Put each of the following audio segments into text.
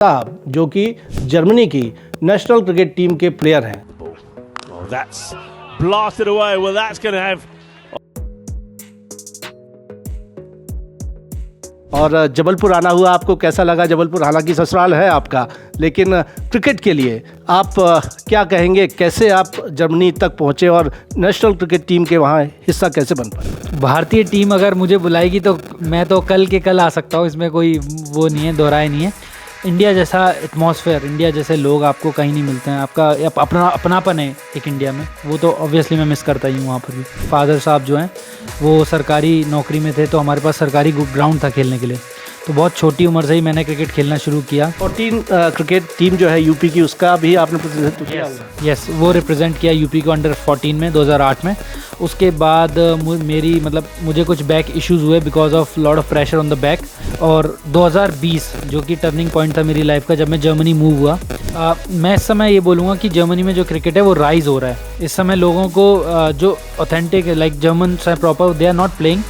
साहब जो कि जर्मनी की नेशनल क्रिकेट टीम के प्लेयर हैं। Oh, that's blasted away. Well, that's going to have. और जबलपुर आना हुआ, आपको कैसा लगा जबलपुर? हालांकि ससुराल है आपका, लेकिन क्रिकेट के लिए आप क्या कहेंगे? कैसे आप जर्मनी तक पहुंचे और नेशनल क्रिकेट टीम के वहां हिस्सा कैसे बन पाए? भारतीय टीम अगर मुझे बुलाएगी तो मैं तो कल के कल आ सकता हूँ, इसमें कोई वो नहीं है, दोहराए नहीं है। इंडिया जैसा एटमॉस्फेयर, इंडिया जैसे लोग आपको कहीं नहीं मिलते हैं। आपका अपनापन है एक इंडिया में, वो तो ऑब्वियसली मैं मिस करता ही हूँ वहाँ पर भी। फादर साहब जो हैं वो सरकारी नौकरी में थे, तो हमारे पास सरकारी ग्राउंड था खेलने के लिए। तो बहुत छोटी उम्र से ही मैंने क्रिकेट खेलना शुरू किया। 14 क्रिकेट टीम जो है यूपी की, उसका भी आपने प्रतिनिधित्व किया? यस, वो रिप्रेजेंट किया यूपी को अंडर 14 में 2008 में। उसके बाद मुझे कुछ बैक इश्यूज़ हुए because of lot of pressure on the back. और 2020 जो कि टर्निंग पॉइंट था मेरी लाइफ का, जब मैं जर्मनी मूव हुआ। मैं इस समय ये बोलूँगा कि जर्मनी में जो क्रिकेट है वो राइज हो रहा है। इस समय लोगों को जो ऑथेंटिक लाइक जर्मन्स हैं proper, they are not playing.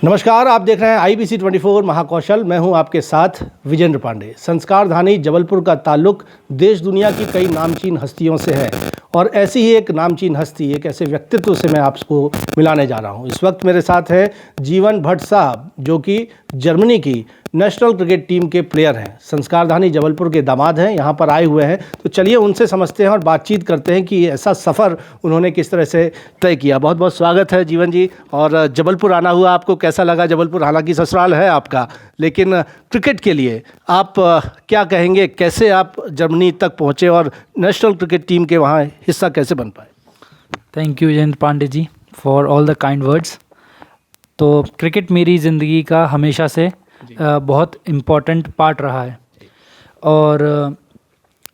नमस्कार, आप देख रहे हैं IBC 24 महाकौशल। मैं हूं आपके साथ विजेंद्र पांडे। संस्कारधानी जबलपुर का ताल्लुक देश दुनिया की कई नामचीन हस्तियों से है, और ऐसी ही एक नामचीन हस्ती, एक ऐसे व्यक्तित्व से मैं आपको मिलाने जा रहा हूं। इस वक्त मेरे साथ है जीवन भट्ट साहब जो कि जर्मनी की नेशनल क्रिकेट टीम के प्लेयर हैं। संस्कारधानी जबलपुर के दामाद हैं, यहाँ पर आए हुए हैं। तो चलिए उनसे समझते हैं और बातचीत करते हैं कि ऐसा सफ़र उन्होंने किस तरह से तय किया। बहुत बहुत स्वागत है जीवन जी। और जबलपुर आना हुआ, आपको कैसा लगा जबलपुर? हालांकि ससुराल है आपका, लेकिन क्रिकेट के लिए आप क्या कहेंगे? कैसे आप जर्मनी तक पहुँचे और नेशनल क्रिकेट टीम के वहाँ हिस्सा कैसे बन पाए? Thank you Vijendra Pandey ji for all the kind words. तो क्रिकेट मेरी ज़िंदगी का हमेशा से बहुत इम्पॉर्टेंट पार्ट रहा है, और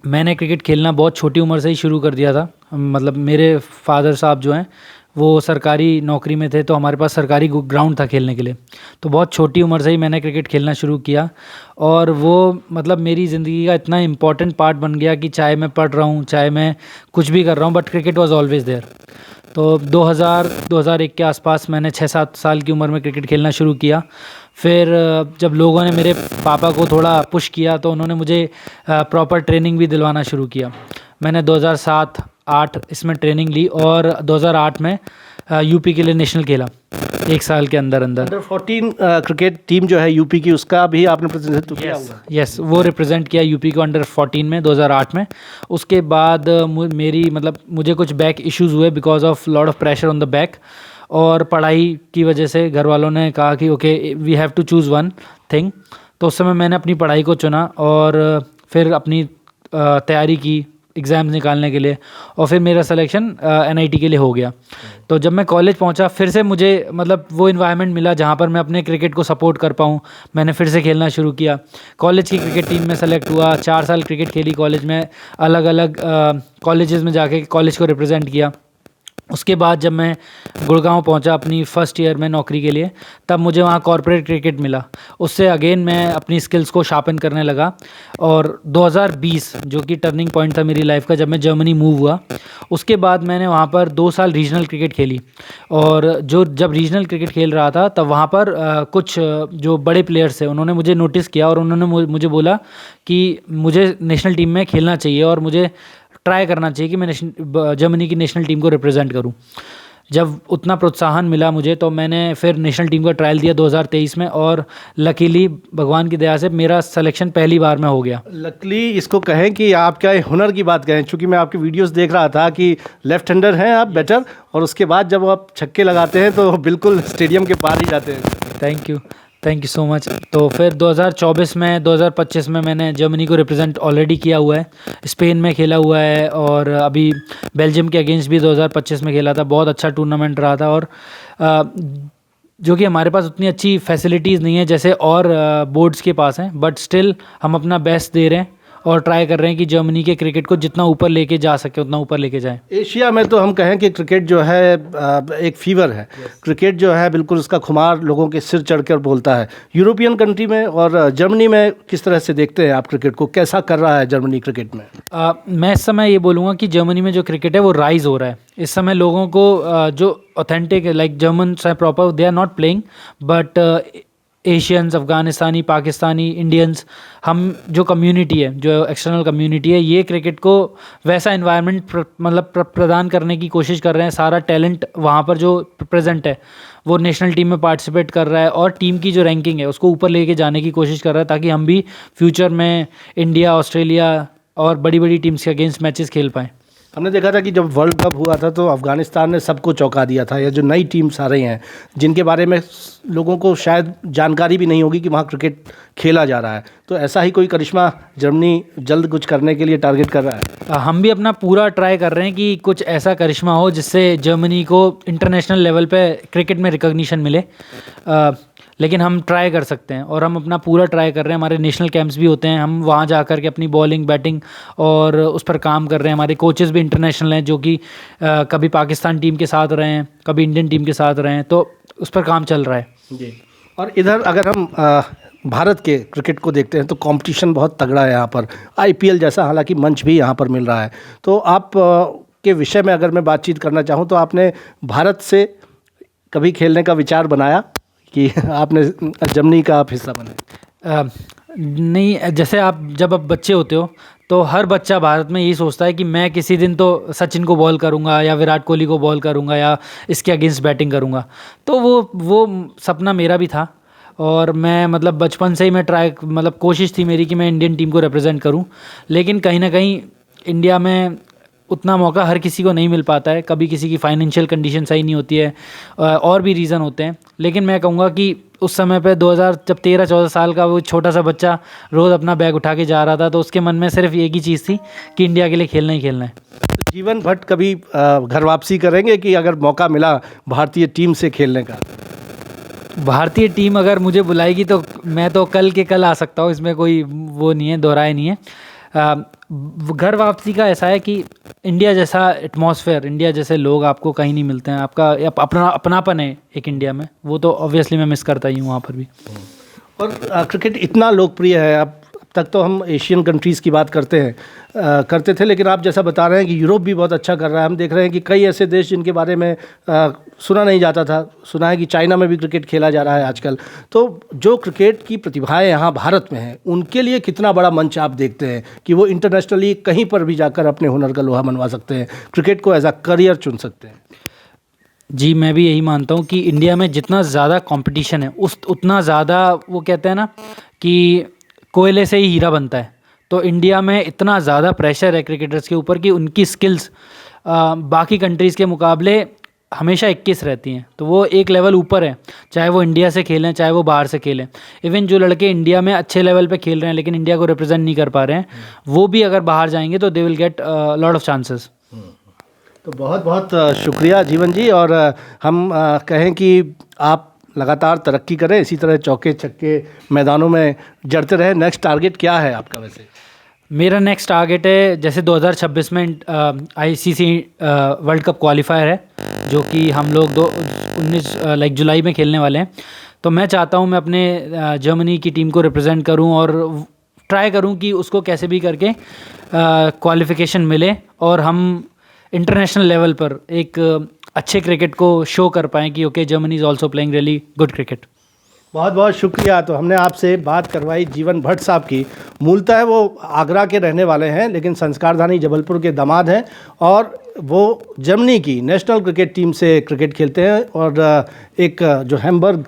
मैंने क्रिकेट खेलना बहुत छोटी उम्र से ही शुरू कर दिया था। मतलब मेरे फादर साहब जो हैं वो सरकारी नौकरी में थे, तो हमारे पास सरकारी ग्राउंड था खेलने के लिए। तो बहुत छोटी उम्र से ही मैंने क्रिकेट खेलना शुरू किया, और वो मतलब मेरी ज़िंदगी का इतना इम्पॉर्टेंट पार्ट बन गया कि चाहे मैं पढ़ रहा हूँ, चाहे मैं कुछ भी कर रहा हूँ, but cricket was always there. तो 2001 के आसपास मैंने 6-7 साल की उम्र में क्रिकेट खेलना शुरू किया। फिर जब लोगों ने मेरे पापा को थोड़ा पुश किया, तो उन्होंने मुझे प्रॉपर ट्रेनिंग भी दिलवाना शुरू किया। मैंने 2007-8 इसमें ट्रेनिंग ली, और 2008 में यूपी के लिए नेशनल खेला 1 साल के अंदर। अंडर 14 क्रिकेट टीम जो है यूपी की, उसका भी आपने प्रतिनिधित्व किया होगा? यस, वो रिप्रेजेंट किया यूपी को अंडर 14 में 2008 में। उसके बाद मुझे कुछ बैक इश्यूज़ हुए because of lot of pressure on the back. और पढ़ाई की वजह से घर वालों ने कहा कि okay we have to choose one thing. तो उस समय मैंने अपनी पढ़ाई को चुना, और फिर अपनी तैयारी की एग्ज़ाम्स निकालने के लिए, और फिर मेरा सिलेक्शन NIT के लिए हो गया। तो जब मैं कॉलेज पहुंचा, फिर से मुझे वो इन्वायरमेंट मिला जहां पर मैं अपने क्रिकेट को सपोर्ट कर पाऊं। मैंने फिर से खेलना शुरू किया। कॉलेज की क्रिकेट टीम में सेलेक्ट हुआ, 4 साल क्रिकेट खेली कॉलेज में, अलग अलग कॉलेजेस में जाके कॉलेज को रिप्रेजेंट किया। उसके बाद जब मैं गुड़गांव पहुंचा अपनी फ़र्स्ट ईयर में नौकरी के लिए, तब मुझे वहाँ कॉर्पोरेट क्रिकेट मिला। उससे अगेन मैं अपनी स्किल्स को शार्पन करने लगा, और 2020 जो कि टर्निंग पॉइंट था मेरी लाइफ का, जब मैं जर्मनी मूव हुआ। उसके बाद मैंने वहाँ पर 2 साल रीजनल क्रिकेट खेली, और जब रीजनल क्रिकेट खेल रहा था तब वहाँ पर कुछ जो बड़े प्लेयर्स थे उन्होंने मुझे नोटिस किया, और उन्होंने मुझे बोला कि मुझे नेशनल टीम में खेलना चाहिए और मुझे ट्राई करना चाहिए कि मैं जर्मनी की नेशनल टीम को रिप्रेजेंट करूं। जब उतना प्रोत्साहन मिला मुझे, तो मैंने फिर नेशनल टीम का ट्रायल दिया 2023 में, और लकीली भगवान की दया से मेरा सिलेक्शन पहली बार में हो गया। लकीली इसको कहें कि आप क्या हुनर की बात कहें, क्योंकि मैं आपकी वीडियोस देख रहा था कि लेफ्ट हैंडर हैं आप बैटर, और उसके बाद जब आप छक्के लगाते हैं तो बिल्कुल स्टेडियम के पार ही जाते हैं। Thank you so much. तो फिर 2025 में मैंने जर्मनी को रिप्रेजेंट ऑलरेडी किया हुआ है, स्पेन में खेला हुआ है, और अभी बेल्जियम के अगेंस्ट भी 2025 में खेला था। बहुत अच्छा टूर्नामेंट रहा था, और जो कि हमारे पास उतनी अच्छी फैसिलिटीज़ नहीं है जैसे और बोर्ड्स के पास हैं, बट स्टिल हम अपना बेस्ट दे रहे हैं और ट्राई कर रहे हैं कि जर्मनी के क्रिकेट को जितना ऊपर लेके जा सके उतना ऊपर लेके जाएं। एशिया में तो हम कहें कि क्रिकेट जो है एक फीवर है। क्रिकेट जो है बिल्कुल उसका खुमार लोगों के सिर चढ़कर बोलता है। यूरोपियन कंट्री में और जर्मनी में किस तरह से देखते हैं आप क्रिकेट को? कैसा कर रहा है जर्मनी क्रिकेट में? मैं इस समय ये बोलूँगा कि जर्मनी में जो क्रिकेट है वो राइज हो रहा है। इस समय लोगों को जो ऑथेंटिक लाइक जर्मन्स हैं proper, they are not playing, but Asians, Afghanistani, Pakistani, Indians, हम जो कम्युनिटी है, जो एक्सटर्नल कम्युनिटी है, ये क्रिकेट को वैसा इन्वायरमेंट प्रदान करने की कोशिश कर रहे हैं। सारा टैलेंट वहाँ पर जो प्रेजेंट है वो नेशनल टीम में पार्टिसिपेट कर रहा है और टीम की जो रैंकिंग है उसको ऊपर लेके जाने की कोशिश कर रहा है, ताकि हम भी फ्यूचर में इंडिया, ऑस्ट्रेलिया और बड़ी बड़ी टीम्स के अगेंस्ट मैचेस खेल पाएँ। हमने देखा था कि जब वर्ल्ड कप हुआ था तो अफ़गानिस्तान ने सबको चौंका दिया था। या जो नई टीम्स आ रही हैं जिनके बारे में लोगों को शायद जानकारी भी नहीं होगी कि वहाँ क्रिकेट खेला जा रहा है, तो ऐसा ही कोई करिश्मा जर्मनी जल्द कुछ करने के लिए टारगेट कर रहा है। हम भी अपना पूरा ट्राई कर रहे हैं कि कुछ ऐसा करिश्मा हो जिससे जर्मनी को इंटरनेशनल लेवल पे क्रिकेट में रिकॉग्निशन मिले। लेकिन हम ट्राई कर सकते हैं और हम अपना पूरा ट्राई कर रहे हैं। हमारे नेशनल कैंप्स भी होते हैं, हम वहाँ जा कर के अपनी बॉलिंग, बैटिंग और उस पर काम कर रहे हैं। हमारे कोचेस भी इंटरनेशनल हैं, जो कि कभी पाकिस्तान टीम के साथ रहे हैं, कभी इंडियन टीम के साथ रहे हैं, तो उस पर काम चल रहा है जी। और इधर अगर हम भारत के क्रिकेट को देखते हैं तो कंपटीशन बहुत तगड़ा है यहाँ पर। IPL जैसा हालांकि मंच भी यहाँ पर मिल रहा है। तो आप के विषय में अगर मैं बातचीत करना चाहूँ तो आपने भारत से कभी खेलने का विचार बनाया कि आपने जर्मनी का आप हिस्सा बने? नहीं, जैसे जब आप बच्चे होते हो तो हर बच्चा भारत में यही सोचता है कि मैं किसी दिन तो सचिन को बॉल करूंगा या विराट कोहली को बॉल करूंगा या इसके अगेंस्ट बैटिंग करूंगा। तो वो सपना मेरा भी था और मैं मतलब बचपन से ही मैं कोशिश थी मेरी कि मैं इंडियन टीम को रिप्रेजेंट करूं। लेकिन कहीं ना कहीं इंडिया में उतना मौका हर किसी को नहीं मिल पाता है। कभी किसी की फाइनेंशियल कंडीशन सही नहीं होती है और भी रीज़न होते हैं। लेकिन मैं कहूँगा कि उस समय पे 2000 जब 13-14 साल का वो छोटा सा बच्चा रोज़ अपना बैग उठा के जा रहा था, तो उसके मन में सिर्फ एक ही चीज़ थी कि इंडिया के लिए खेलना ही खेलना है। जीवन भट्ट कभी घर वापसी करेंगे कि अगर मौका मिला भारतीय टीम से खेलने का? भारतीय टीम अगर मुझे बुलाएगी तो मैं तो कल के कल आ सकता हूँ, इसमें कोई वो नहीं है, दोहराए नहीं है। घर वापसी का ऐसा है कि इंडिया जैसा एटमॉस्फेयर, इंडिया जैसे लोग आपको कहीं नहीं मिलते हैं। आपका अपनापन है एक इंडिया में, वो तो ऑब्वियसली मैं मिस करता ही हूँ वहाँ पर भी। और क्रिकेट इतना लोकप्रिय है। अब तक तो हम एशियन कंट्रीज़ की बात करते थे, लेकिन आप जैसा बता रहे हैं कि यूरोप भी बहुत अच्छा कर रहा है। हम देख रहे हैं कि कई ऐसे देश जिनके बारे में सुना नहीं जाता था, सुना है कि चाइना में भी क्रिकेट खेला जा रहा है आजकल। तो जो क्रिकेट की प्रतिभाएं यहाँ भारत में हैं, उनके लिए कितना बड़ा मंच आप देखते हैं कि वो इंटरनेशनली कहीं पर भी जाकर अपने हुनर का लोहा मनवा सकते हैं, क्रिकेट को एज अ करियर चुन सकते हैं? जी, मैं भी यही मानता हूँ कि इंडिया में जितना ज़्यादा कंपटीशन है उतना ज़्यादा, वो कहते हैं ना कि कोयले से ही हीरा बनता है। तो इंडिया में इतना ज़्यादा प्रेशर है क्रिकेटर्स के ऊपर कि उनकी स्किल्स बाकी कंट्रीज़ के मुकाबले हमेशा 21 रहती हैं। तो वो एक लेवल ऊपर है, चाहे वो इंडिया से खेलें चाहे वो बाहर से खेलें। इवन जो लड़के इंडिया में अच्छे लेवल पे खेल रहे हैं लेकिन इंडिया को रिप्रेजेंट नहीं कर पा रहे हैं, वो भी अगर बाहर जाएंगे तो they will get lot of chances. तो बहुत बहुत शुक्रिया जीवन जी। और हम कहें कि आप लगातार तरक्की करें, इसी तरह चौके छक्के मैदानों में जड़ते रहे। नेक्स्ट टारगेट क्या है आपका वैसे? मेरा नेक्स्ट टारगेट है, जैसे 2026 में ICC वर्ल्ड कप क्वालिफायर है, जो कि हम लोग 19 जुलाई में खेलने वाले हैं। तो मैं चाहता हूँ मैं अपने जर्मनी की टीम को रिप्रेजेंट करूँ और ट्राई करूँ कि उसको कैसे भी करके क्वालिफिकेशन मिले और हम इंटरनेशनल लेवल पर एक अच्छे क्रिकेट को शो कर पाएँ कि okay, Germany is also playing really good cricket. बहुत बहुत शुक्रिया। तो हमने आपसे बात करवाई जीवन भट्ट साहब की। मूलतः वो आगरा के रहने वाले हैं लेकिन संस्कारधानी जबलपुर के दामाद हैं और वो जर्मनी की नेशनल क्रिकेट टीम से क्रिकेट खेलते हैं और एक जो हैम्बर्ग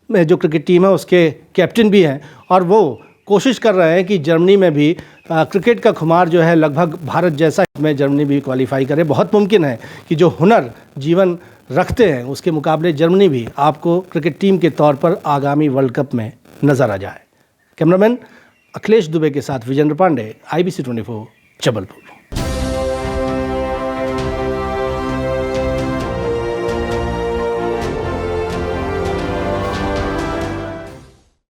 में जो क्रिकेट टीम है उसके कैप्टन भी हैं। और वो कोशिश कर रहे हैं कि जर्मनी में भी क्रिकेट का खुमार जो है लगभग भारत जैसा में जर्मनी भी क्वालिफाई करे। बहुत मुमकिन है कि जो हुनर जीवन रखते हैं उसके मुकाबले जर्मनी भी आपको क्रिकेट टीम के तौर पर आगामी वर्ल्ड कप में नज़र आ जाए। कैमरामैन अखिलेश दुबे के साथ विजेंद्र पांडे, IBC 24 जबलपुर।